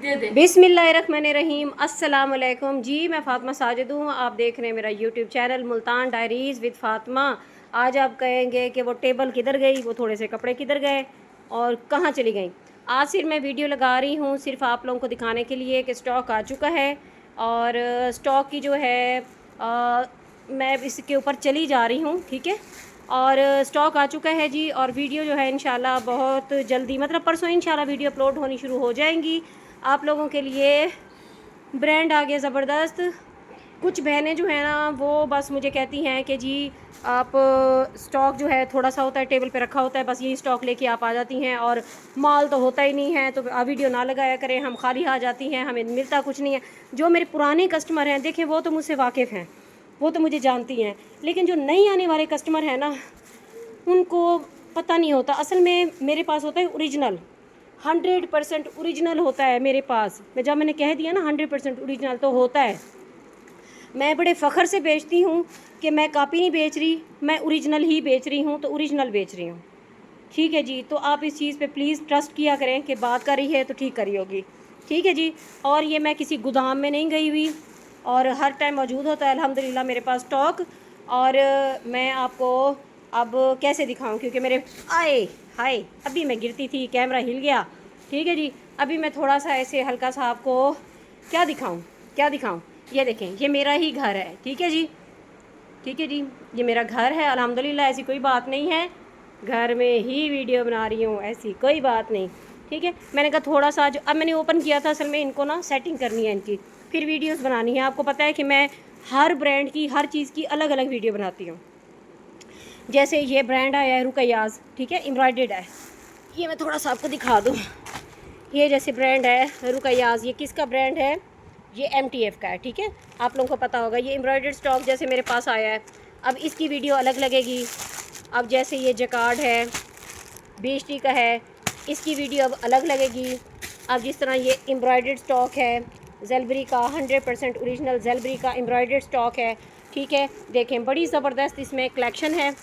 बिस्मिल्लाहिर्रहमानिर्रहीम। अस्सलाम वालेकुम जी, मैं फ़ातिमा साजिद हूँ। आप देख रहे हैं मेरा YouTube channel Multan diaries with Fatima. आज आप कहेंगे कि वो टेबल किधर गई, वो थोड़े से कपड़े किधर गए और कहाँ चली गई। आज सिर्फ मैं वीडियो लगा रही हूँ सिर्फ आप लोगों को दिखाने के लिए कि स्टॉक आ चुका है और स्टॉक की जो है मैं इसके ऊपर चली जा रही हूँ, ठीक है। और स्टॉक आ चुका है जी और वीडियो जो है इंशाल्लाह बहुत जल्दी, मतलब परसों इंशाल्लाह वीडियो अपलोड होनी शुरू हो जाएंगी। आप लोगों के लिए ब्रांड आ गया ज़बरदस्त। कुछ बहनें जो है ना वो बस मुझे कहती हैं कि जी आप स्टॉक जो है थोड़ा सा होता है, टेबल पे रखा होता है, बस यही स्टॉक लेके आप आ जाती हैं और माल तो होता ही नहीं है, तो वीडियो ना लगाया करें, हम खाली आ जाती हैं, हमें मिलता कुछ नहीं है। जो मेरे पुराने कस्टमर हैं देखें वो तो मुझसे वाकिफ़ हैं, वो तो मुझे जानती हैं, लेकिन जो नई आने वाले कस्टमर हैं ना उनको पता नहीं होता। असल में मेरे पास होता है ओरिजिनल, 100% ओरिजिनल होता है मेरे पास। जब मैंने कह दिया ना 100% ओरिजिनल तो होता है। मैं बड़े फ़ख्र से बेचती हूँ कि मैं कॉपी नहीं बेच रही, मैं ओरिजिनल ही बेच रही हूँ, तो ओरिजिनल बेच रही हूँ, ठीक है जी। तो आप इस चीज़ पे प्लीज़ ट्रस्ट किया करें कि बात कर रही है तो ठीक करी होगी, ठीक है जी। और ये मैं किसी गोदाम में नहीं गई हुई और हर टाइम मौजूद होता है अल्हम्दुलिल्लाह मेरे पास स्टॉक। और मैं आपको अब कैसे दिखाऊं, क्योंकि मेरे आए हाय अभी मैं गिरती थी, कैमरा हिल गया, ठीक है जी। अभी मैं थोड़ा सा ऐसे हल्का सा आपको क्या दिखाऊं। ये देखें, ये मेरा ही घर है, ठीक है जी, ठीक है जी। ये मेरा घर है अल्हम्दुलिल्लाह, ऐसी कोई बात नहीं है, घर में ही वीडियो बना रही हूँ, ऐसी कोई बात नहीं, ठीक है। मैंने कहा थोड़ा सा जो अब मैंने ओपन किया था, असल में इनको ना सेटिंग करनी है इनकी, फिर वीडियोस बनानी है। आपको पता है कि मैं हर ब्रांड की हर चीज़ की अलग अलग वीडियो बनाती हूँ। जैसे ये ब्रांड आया है रुकैयाज़, ठीक है, एम्ब्रॉयडर्ड है, ये मैं थोड़ा सा आपको दिखा दूँ। ये जैसे ब्रांड है रुकैयाज़, ये किसका ब्रांड है, ये MTF का है, ठीक है, आप लोगों को पता होगा। ये एम्ब्रॉयडर्ड स्टॉक जैसे मेरे पास आया है, अब इसकी वीडियो अलग लगेगी। अब जैसे ये जकार्ड है, बेस्टी का है, इसकी वीडियो अब अलग लगेगी। अब जिस तरह ये एम्ब्रॉयडर्ड स्टॉक है ज़ेलबरी का, 100% ओरिजिनल ज़ेलबरी का एम्ब्रॉयडर्ड स्टॉक है, ठीक है। देखें बड़ी ज़बरदस्त इसमें कलेक्शन है,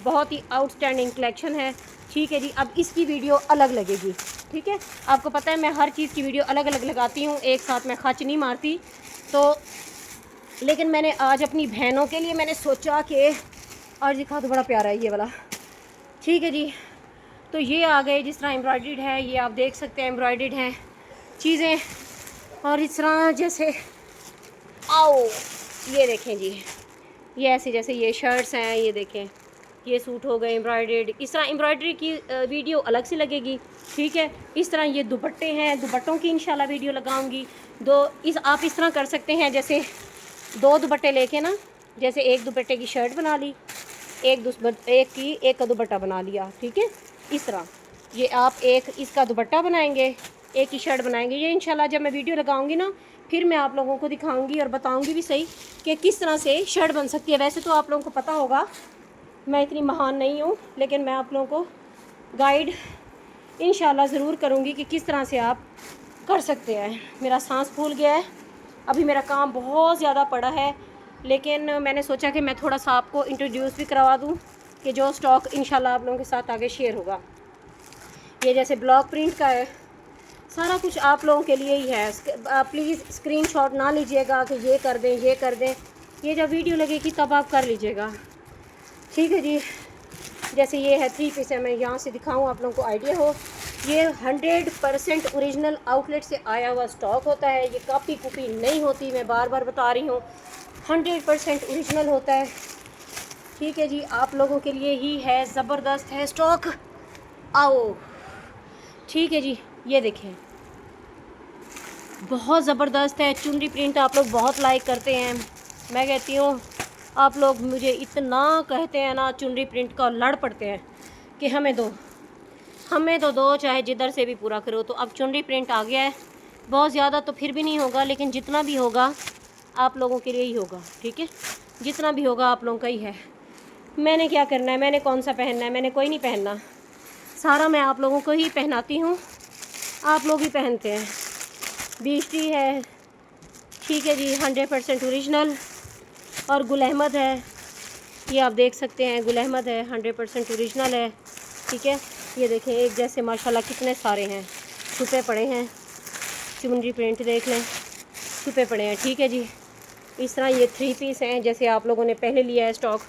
बहुत ही आउटस्टैंडिंग कलेक्शन है, ठीक है जी। अब इसकी वीडियो अलग लगेगी, ठीक है। आपको पता है मैं हर चीज़ की वीडियो अलग अलग लगाती हूँ, एक साथ मैं खर्च नहीं मारती। तो लेकिन मैंने आज अपनी बहनों के लिए मैंने सोचा कि आज दिखा तो बड़ा प्यारा है ये वाला, ठीक है जी। तो ये आ गए, जिस तरह एम्ब्रॉयडर्ड है, ये आप देख सकते हैं एम्ब्रॉयडर्ड हैं चीज़ें। और इस तरह जैसे आओ ये देखें जी, ये ऐसे जैसे ये शर्ट्स हैं, ये देखें ये सूट हो गए एम्ब्रॉयडर्ड। इस तरह एम्ब्रॉयडरी की वीडियो अलग से लगेगी, ठीक है। इस तरह ये दुपट्टे हैं, दुपट्टों की इंशाल्लाह वीडियो लगाऊंगी। आप इस तरह कर सकते हैं, जैसे दो दुपट्टे लेके ना, जैसे एक दुपट्टे की शर्ट बना ली, एक का दुपट्टा बना लिया, ठीक है। इस तरह ये आप एक इसका दुपट्टा बनाएंगे, एक की शर्ट बनाएंगे। ये इंशाल्लाह जब मैं वीडियो लगाऊंगी ना फिर मैं आप लोगों को दिखाऊंगी और बताऊंगी भी सही कि किस तरह से शर्ट बन सकती है। वैसे तो आप लोगों को पता होगा मैं इतनी महान नहीं हूँ, लेकिन मैं आप लोगों को गाइड इंशाल्लाह ज़रूर करूँगी कि किस तरह से आप कर सकते हैं। मेरा सांस फूल गया है, अभी मेरा काम बहुत ज़्यादा पड़ा है, लेकिन मैंने सोचा कि मैं थोड़ा सा आपको इंट्रोड्यूस भी करवा दूँ कि जो स्टॉक इंशाल्लाह आप लोगों के साथ आगे शेयर होगा। ये जैसे ब्लॉक प्रिंट का है, सारा कुछ आप लोगों के लिए ही है। प्लीज़ स्क्रीनशॉट ना लीजिएगा कि ये कर दें ये कर दें, ये जब वीडियो लगेगी तब आप कर लीजिएगा, ठीक है जी। जैसे ये है 3 पीस है, मैं यहाँ से दिखाऊँ आप लोगों को आइडिया हो। ये 100% ओरिजिनल आउटलेट से आया हुआ स्टॉक होता है, ये कॉपी कुपी नहीं होती, मैं बार बार बता रही हूँ, 100% ओरिजिनल होता है, ठीक है जी। आप लोगों के लिए ही है, ज़बरदस्त है स्टॉक, आओ, ठीक है जी। ये देखें बहुत ज़बरदस्त है, चुनरी प्रिंट आप लोग बहुत लाइक करते हैं। मैं कहती हूँ आप लोग मुझे इतना कहते हैं ना चुनरी प्रिंट का, लड़ पड़ते हैं कि हमें तो दो चाहे जिधर से भी पूरा करो। तो अब चुनरी प्रिंट आ गया है, बहुत ज़्यादा तो फिर भी नहीं होगा, लेकिन जितना भी होगा आप लोगों के लिए ही होगा, ठीक है। जितना भी होगा आप लोगों का ही है। मैंने क्या करना है, मैंने कौन सा पहनना है, मैंने कोई नहीं पहनना, सारा मैं आप लोगों को ही पहनाती हूँ, आप लोग ही पहनते हैं। बेस्टी है, ठीक है जी, 100% ओरिजिनल। और गुल अहमद है, ये आप देख सकते हैं गुल अहमद है, 100% ओरिजिनल है, ठीक है। ये देखें एक जैसे माशाल्लाह कितने सारे हैं, छुपे पड़े हैं, चुनरी प्रिंट देख लें, छुपे पड़े हैं। ठीक है जी, इस तरह ये 3 पीस हैं जैसे आप लोगों ने पहले लिया है स्टॉक।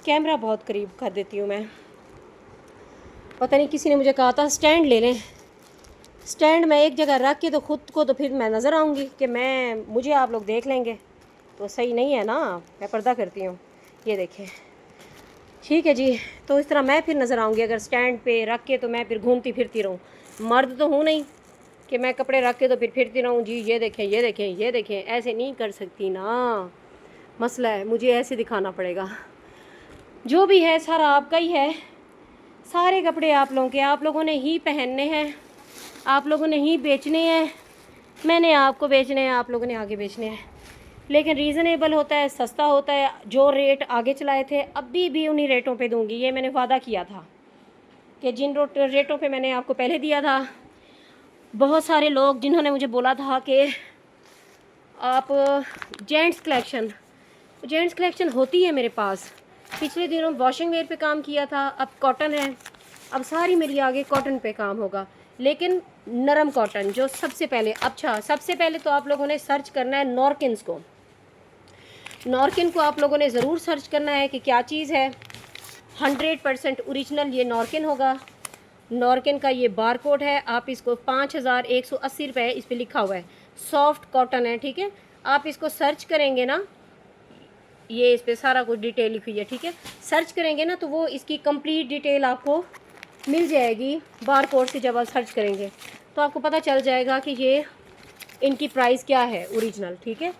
कैमरा बहुत करीब कर देती हूँ मैं। पता नहीं किसी ने मुझे कहा था स्टैंड ले लें, स्टैंड मैं एक जगह रख के तो ख़ुद को तो फिर मैं नज़र आऊँगी कि मुझे आप लोग देख लेंगे, तो सही नहीं है ना। मैं पर्दा करती हूँ, ये देखें। ठीक है जी, तो इस तरह मैं फिर नज़र आऊँगी अगर स्टैंड पे रख के, तो मैं फिर घूमती फिरती रहूँ। मर्द तो हूँ नहीं कि मैं कपड़े रख के तो फिर फिरती रहूँ जी, ये देखें ये देखें ये देखें, ऐसे नहीं कर सकती ना। मसला है, मुझे ऐसे दिखाना पड़ेगा। जो भी है सारा आपका ही है, सारे कपड़े आप लोगों के, आप लोगों ने ही पहनने हैं, आप लोगों ने ही बेचने हैं। मैंने आपको बेचने हैं, आप लोगों ने आगे बेचने हैं, लेकिन रीज़नेबल होता है, सस्ता होता है। जो रेट आगे चलाए थे अभी भी उन्हीं रेटों पे दूंगी, ये मैंने वादा किया था कि जिन रेटों पे मैंने आपको पहले दिया था। बहुत सारे लोग जिन्होंने मुझे बोला था कि आप जेंट्स कलेक्शन होती है मेरे पास। पिछले दिनों वॉशिंग वेयर पे काम किया था, अब कॉटन है, अब सारी मेरी आगे कॉटन पे काम होगा, लेकिन नरम कॉटन जो सबसे पहले। अच्छा, सबसे पहले तो आप लोगों ने सर्च करना है नॉर्किन्स को। नॉर्किन को आप लोगों ने ज़रूर सर्च करना है कि क्या चीज़ है। 100% ओरिजिनल ये नॉर्किन होगा। नॉर्किन का ये बार कोड है, आप इसको 5180 रुपये इस पर लिखा हुआ है। सॉफ्ट कॉटन है, ठीक है। आप इसको सर्च करेंगे ना, ये इस पर सारा कुछ डिटेल लिखी हुई है, ठीक है। सर्च करेंगे ना तो वो इसकी कंप्लीट डिटेल आपको मिल जाएगी बार कोड से। जब आप सर्च करेंगे तो आपको पता चल जाएगा कि ये इनकी प्राइस क्या है ओरिजिनल, ठीक है।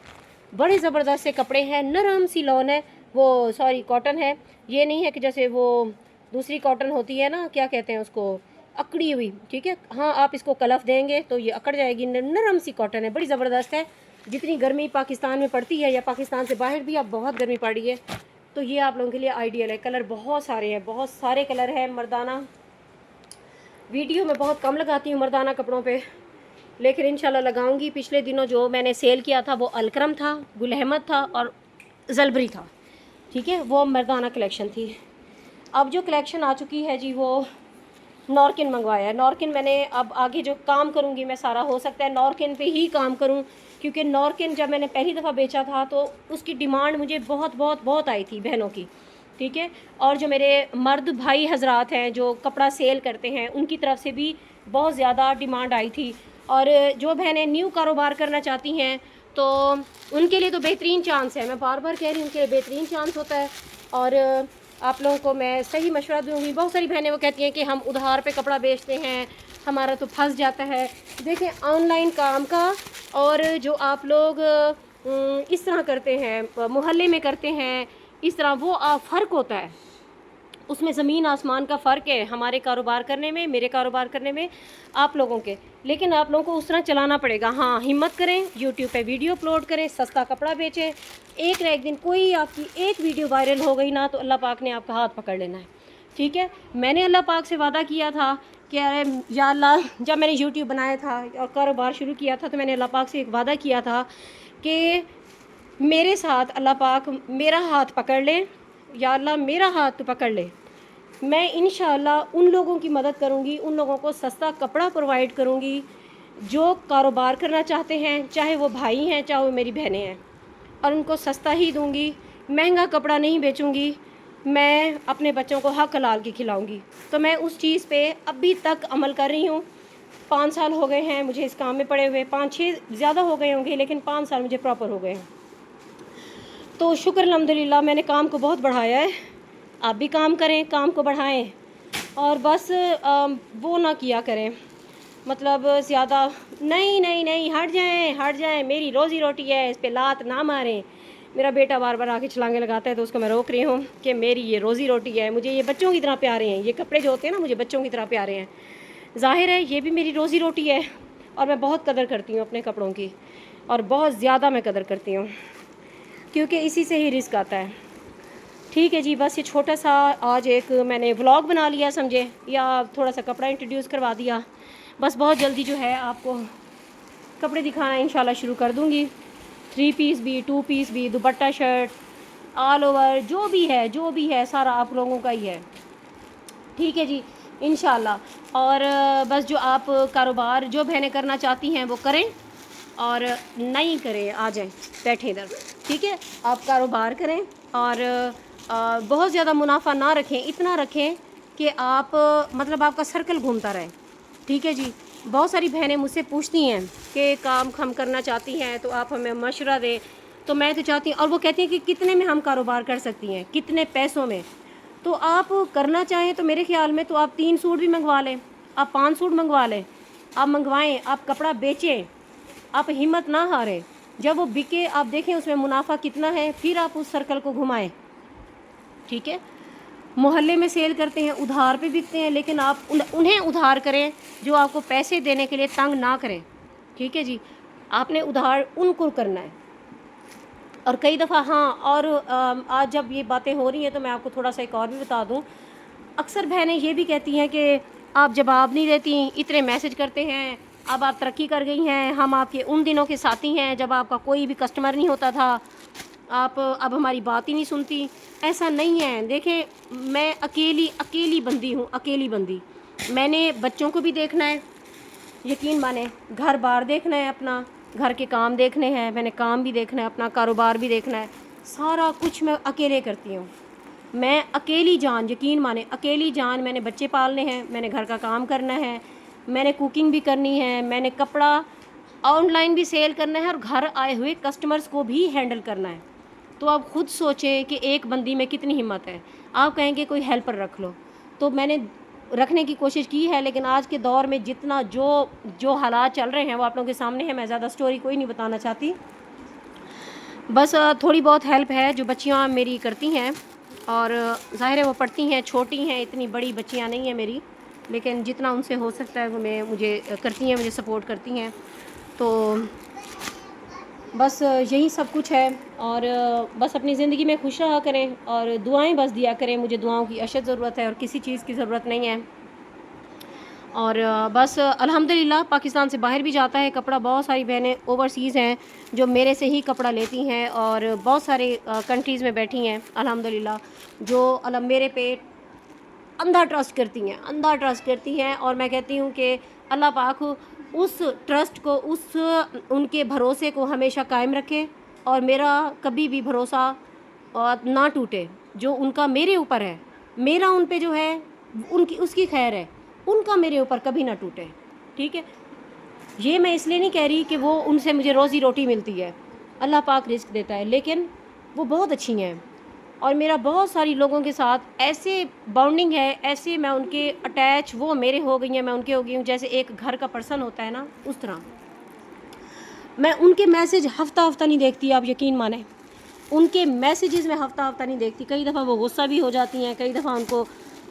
बड़े ज़बरदस्त से कपड़े हैं, नरम सी लॉन है, वो सॉरी कॉटन है। ये नहीं है कि जैसे वो दूसरी कॉटन होती है ना, क्या कहते हैं उसको, अकड़ी हुई, ठीक है। हाँ, आप इसको कलफ देंगे तो ये अकड़ जाएगी। नरम सी कॉटन है, बड़ी ज़बरदस्त है। जितनी गर्मी पाकिस्तान में पड़ती है या पाकिस्तान से बाहर भी अब बहुत गर्मी पड़ रही है, तो ये आप लोगों के लिए आइडियल है। कलर बहुत सारे हैं, बहुत सारे कलर हैं। मर्दाना वीडियो में बहुत कम लगाती हूँ मर्दाना कपड़ों पे, लेकिन इंशाल्लाह लगाऊंगी। पिछले दिनों जो मैंने सेल किया था वो अलक्रम था, गुल अहमद था और जलबरी था, ठीक है। वो मर्दाना कलेक्शन थी। अब जो कलेक्शन आ चुकी है जी, वो नॉर्किन मंगवाया है। नॉर्किन मैंने अब आगे जो काम करूँगी मैं, सारा हो सकता है नॉर्किन पे ही काम करूँ, क्योंकि नॉर्किन जब मैंने पहली दफ़ा बेचा था तो उसकी डिमांड मुझे बहुत बहुत बहुत आई थी बहनों की, ठीक है। और जो मेरे मर्द भाई हजरात हैं जो कपड़ा सेल करते हैं, उनकी तरफ से भी बहुत ज़्यादा डिमांड आई थी। और जो बहनें न्यू कारोबार करना चाहती हैं तो उनके लिए तो बेहतरीन चांस है। मैं बार बार कह रही हूँ, उनके लिए बेहतरीन चांस होता है। और आप लोगों को मैं सही मशवरा दूँगी। बहुत सारी बहनें वो कहती हैं कि हम उधार पे कपड़ा बेचते हैं, हमारा तो फंस जाता है। देखें, ऑनलाइन काम का और जो आप लोग इस तरह करते हैं, मोहल्ले में करते हैं इस तरह, वो फ़र्क होता है। उसमें ज़मीन आसमान का फ़र्क है हमारे कारोबार करने में, मेरे कारोबार करने में, आप लोगों के। लेकिन आप लोगों को उस तरह चलाना पड़ेगा। हाँ, हिम्मत करें, यूट्यूब पे वीडियो अपलोड करें, सस्ता कपड़ा बेचें। एक ना एक दिन कोई आपकी एक वीडियो वायरल हो गई ना, तो अल्लाह पाक ने आपका हाथ पकड़ लेना है, ठीक है। मैंने अल्लाह पाक से वादा किया था कि अरे या अल्लाह, जब मैंने यूट्यूब बनाया था और कारोबार शुरू किया था तो मैंने अल्लाह पाक से एक वादा किया था कि मेरे साथ अल्लाह पाक मेरा हाथ पकड़ ले, या अल्लाह मेरा हाथ तो पकड़ ले। मैं इंशाअल्लाह उन लोगों की मदद करूंगी, उन लोगों को सस्ता कपड़ा प्रोवाइड करूंगी जो कारोबार करना चाहते हैं, चाहे वो भाई हैं चाहे वो मेरी बहनें हैं, और उनको सस्ता ही दूंगी। महंगा कपड़ा नहीं बेचूंगी, मैं अपने बच्चों को हक हलाल की खिलाऊंगी। तो मैं उस चीज़ पे अभी तक अमल कर रही हूँ। 5 साल हो गए हैं मुझे इस काम में पड़े हुए, 5-6 ज़्यादा हो गए होंगे, लेकिन 5 साल मुझे प्रॉपर हो गए हैं। तो शुक्र अल्हम्दुलिल्लाह, मैंने काम को बहुत बढ़ाया है। आप भी काम करें, काम को बढ़ाएं, और बस वो ना किया करें, मतलब ज़्यादा नहीं नहीं नहीं, हट जाएं, मेरी रोज़ी रोटी है, इस पे लात ना मारें। मेरा बेटा बार बार आके छलांगे लगाता है तो उसको मैं रोक रही हूँ कि मेरी ये रोज़ी रोटी है, मुझे ये बच्चों की तरह प्यारे हैं, ये कपड़े जो होते हैं ना मुझे बच्चों की तरह प्यारे हैं। ज़ाहिर है ये भी मेरी रोज़ी रोटी है, और मैं बहुत कदर करती हूँ अपने कपड़ों की, और बहुत ज़्यादा मैं कदर करती हूँ, क्योंकि इसी से ही रिस्क आता है। ठीक है जी, बस ये छोटा सा आज एक मैंने व्लॉग बना लिया समझे, या थोड़ा सा कपड़ा इंट्रोड्यूस करवा दिया। बस बहुत जल्दी जो है आपको कपड़े दिखाना इंशाल्लाह शुरू कर दूँगी। 3 पीस भी, 2 पीस भी, दुपट्टा शर्ट, ऑल ओवर जो भी है सारा आप लोगों का ही है, ठीक है जी, इंशाल्लाह। और बस जो आप कारोबार जो बहनें करना चाहती हैं वो करें, और नहीं करें, आ जाएं, बैठें इधर, ठीक है। आप कारोबार करें और बहुत ज़्यादा मुनाफा ना रखें, इतना रखें कि आप मतलब आपका सर्कल घूमता रहे, ठीक है जी। बहुत सारी बहनें मुझसे पूछती हैं कि काम हम करना चाहती हैं तो आप हमें मशवरा दें। तो मैं तो चाहती हूँ, और वो कहती हैं कि कितने में हम कारोबार कर सकती हैं, कितने पैसों में। तो आप करना चाहें तो मेरे ख्याल में तो आप 3 सूट भी मंगवा लें, आप 5 सूट मंगवा लें, आप मंगवाएं, आप कपड़ा बेचें, आप हिम्मत ना हारें। जब वो बिके आप देखें उसमें मुनाफा कितना है, फिर आप उस सर्कल को घुमाएं, ठीक है। मोहल्ले में सेल करते हैं, उधार पे बिकते हैं, लेकिन आप उन्हें उधार करें जो आपको पैसे देने के लिए तंग ना करें, ठीक है जी। आपने उधार उनको करना है। और कई दफ़ा हाँ, और आज जब ये बातें हो रही हैं तो मैं आपको थोड़ा सा एक और भी बता दूं। अक्सर बहनें ये भी कहती हैं कि आप जवाब नहीं देती, इतने मैसेज करते हैं, अब आप तरक्की कर गई हैं, हम आपके उन दिनों के साथी हैं जब आपका कोई भी कस्टमर नहीं होता था, आप अब हमारी बात ही नहीं सुनती। ऐसा नहीं है। देखें, मैं अकेली बंदी हूँ, अकेली बंदी। मैंने बच्चों को भी देखना है, यकीन माने, घर बार देखना है, अपना घर के काम देखने हैं, मैंने काम भी देखना है, अपना कारोबार भी देखना है, सारा कुछ मैं अकेले करती हूँ। मैं अकेली जान, यकीन माने अकेली जान। मैंने बच्चे पालने हैं, मैंने घर का काम करना है, मैंने कुकिंग भी करनी है, मैंने कपड़ा ऑनलाइन भी सेल करना है और घर आए हुए कस्टमर्स को भी हैंडल करना है। तो आप खुद सोचें कि एक बंदी में कितनी हिम्मत है। आप कहेंगे कोई हेल्पर रख लो, तो मैंने रखने की कोशिश की है, लेकिन आज के दौर में जितना जो हालात चल रहे हैं वो आप लोगों के सामने है। मैं ज़्यादा स्टोरी कोई नहीं बताना चाहती, बस थोड़ी बहुत हेल्प है जो बच्चियाँ मेरी करती हैं, और ज़ाहिर है वो पढ़ती हैं, छोटी हैं, इतनी बड़ी बच्चियाँ नहीं हैं मेरी, लेकिन जितना उनसे हो सकता है वो मुझे करती हैं, मुझे सपोर्ट करती हैं। तो बस यही सब कुछ है। और बस अपनी ज़िंदगी में खुश रहा करें और दुआएं बस दिया करें। मुझे दुआओं की अशद ज़रूरत है और किसी चीज़ की ज़रूरत नहीं है। और बस अल्हम्दुलिल्लाह पाकिस्तान से बाहर भी जाता है कपड़ा। बहुत सारी बहनें ओवरसीज़ हैं जो मेरे से ही कपड़ा लेती हैं, और बहुत सारे कंट्रीज़ में बैठी हैं अल्हम्दुलिल्लाह, जो मेरे पे अंधा ट्रस्ट करती हैं, अंधा ट्रस्ट करती हैं। और मैं कहती हूँ कि अल्लाह पाक उस ट्रस्ट को, उस उनके भरोसे को हमेशा कायम रखे, और मेरा कभी भी भरोसा ना टूटे। जो उनका मेरे ऊपर है, मेरा उन पे जो है उनकी उसकी खैर है, उनका मेरे ऊपर कभी ना टूटे, ठीक है। ये मैं इसलिए नहीं कह रही कि वो उनसे मुझे रोज़ी रोटी मिलती है, अल्लाह पाक रिस्क देता है, लेकिन वो बहुत अच्छी हैं। और मेरा बहुत सारी लोगों के साथ ऐसे बॉन्डिंग है, ऐसे मैं उनके अटैच, वो मेरे हो गई हैं, मैं उनके हो गई हूँ, जैसे एक घर का पर्सन होता है ना, उस तरह। मैं उनके मैसेज हफ्ता हफ्ता नहीं देखती, आप यकीन माने, उनके मैसेजेस में हफ्ता हफ्ता नहीं देखती। कई दफ़ा वो गुस्सा भी हो जाती हैं, कई दफ़ा उनको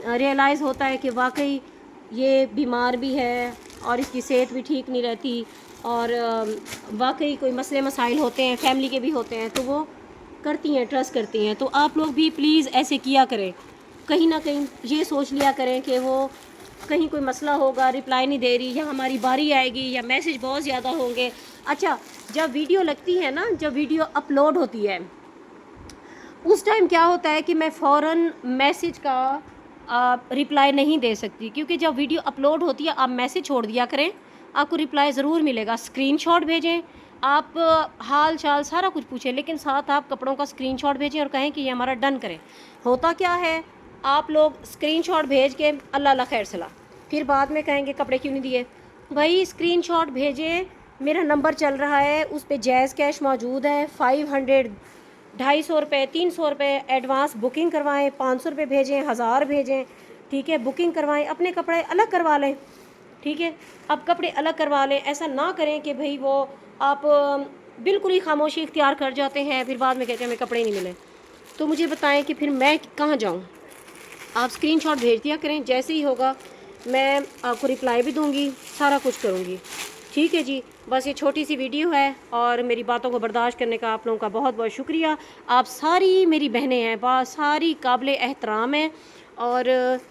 रियलाइज़ होता है कि वाकई ये बीमार भी है और इसकी सेहत भी ठीक नहीं रहती, और वाकई कोई मसले मसाइल होते हैं, फैमिली के भी होते हैं, तो वो करती हैं, ट्रस्ट करती हैं। तो आप लोग भी प्लीज़ ऐसे किया करें। कहीं ना कहीं ये सोच लिया करें कि वो कहीं कोई मसला होगा, रिप्लाई नहीं दे रही, या हमारी बारी आएगी, या मैसेज बहुत ज़्यादा होंगे। अच्छा, जब वीडियो लगती है ना, जब वीडियो अपलोड होती है, उस टाइम क्या होता है कि मैं फ़ौरन मैसेज का रिप्लाई नहीं दे सकती, क्योंकि जब वीडियो अपलोड होती है आप मैसेज छोड़ दिया करें, आपको रिप्लाई ज़रूर मिलेगा। स्क्रीनशॉट भेजें, आप हाल चाल सारा कुछ पूछें, लेकिन साथ आप कपड़ों का स्क्रीनशॉट भेजें और कहें कि ये हमारा डन करें। होता क्या है, आप लोग स्क्रीनशॉट भेज के अल्लाह अल्लाह खैर सलाह, फिर बाद में कहेंगे कपड़े क्यों नहीं दिए। भाई स्क्रीनशॉट भेजें, मेरा नंबर चल रहा है, उस पर जैज़ कैश मौजूद है, 500, 250 रुपये, 300 रुपये एडवांस बुकिंग करवाएं, 500 रुपये भेजें, 1000 भेजें, ठीक है, बुकिंग करवाएं, अपने कपड़े अलग करवा लें, ठीक है। अब कपड़े अलग करवा लें, ऐसा ना करें कि भाई वो आप बिल्कुल ही खामोशी इख्तियार कर जाते हैं, फिर बाद में कहते हैं हमें कपड़े नहीं मिले। तो मुझे बताएं कि फिर मैं कहाँ जाऊँ। आप स्क्रीनशॉट भेज दिया करें, जैसे ही होगा मैं आपको रिप्लाई भी दूँगी, सारा कुछ करूँगी, ठीक है जी। बस ये छोटी सी वीडियो है, और मेरी बातों को बर्दाश्त करने का आप लोगों का बहुत बहुत शुक्रिया। आप सारी मेरी बहनें हैं, सारी काबिल एहतराम हैं, और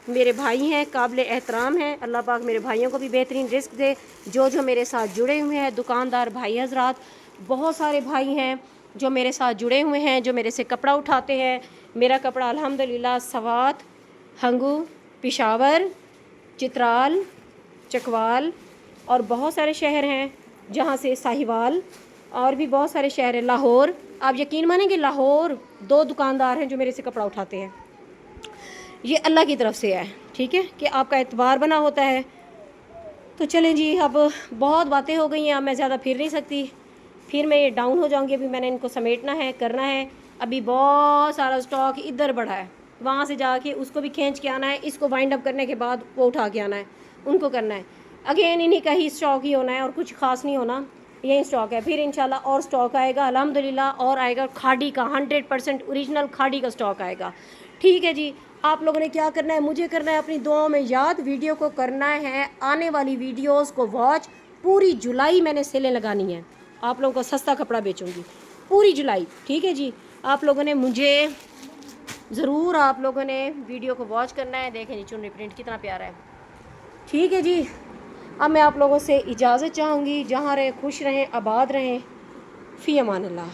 मेरे भाई हैं, काबिल एहतराम हैं। अल्लाह पाक मेरे भाइयों को भी बेहतरीन रिस्क दे, जो मेरे साथ जुड़े हुए हैं। दुकानदार भाई हजरात, बहुत सारे भाई हैं जो मेरे साथ जुड़े हुए हैं, जो मेरे से कपड़ा उठाते हैं। मेरा कपड़ा अल्हम्दुलिल्लाह सवात, हंगू, पेशावर, चित्राल, चकवाल और बहुत सारे शहर हैं, जहाँ से साहिवाल और भी बहुत सारे शहर हैं, लाहौर। आप यकीन मानेंगे लाहौर 2 दुकानदार हैं जो मेरे से कपड़ा उठाते हैं। ये अल्लाह की तरफ से है, ठीक है, कि आपका एतबार बना होता है। तो चलें जी, अब बहुत बातें हो गई हैं, अब मैं ज़्यादा फिर नहीं सकती, फिर मैं ये डाउन हो जाऊंगी। अभी मैंने इनको समेटना है, करना है। अभी बहुत सारा स्टॉक इधर बढ़ा है, वहाँ से जाके उसको भी खींच के आना है, इसको वाइंड अप करने के बाद वो उठा के आना है, उनको करना है। अगेन इन्हीं का ही स्टॉक ही होना है और कुछ खास नहीं होना, यही स्टॉक है। फिर इंशाल्लाह और स्टॉक आएगा अल्हम्दुलिल्लाह, और आएगा खाड़ी का 100% ओरिजिनल खाड़ी का स्टॉक आएगा। ठीक है जी, आप लोगों ने क्या करना है, मुझे करना है अपनी दुआओं में याद, वीडियो को करना है, आने वाली वीडियोस को वॉच। पूरी जुलाई मैंने सेलें लगानी है, आप लोगों को सस्ता कपड़ा बेचूंगी पूरी जुलाई। ठीक है जी, आप लोगों ने मुझे ज़रूर, आप लोगों ने वीडियो को वॉच करना है। देखें जी चुन्नी प्रिंट कितना प्यारा है। ठीक है जी, अब मैं आप लोगों से इजाज़त चाहूँगी। जहाँ रहें खुश रहें, आबाद रहें। फ़ी अमान अल्लाह।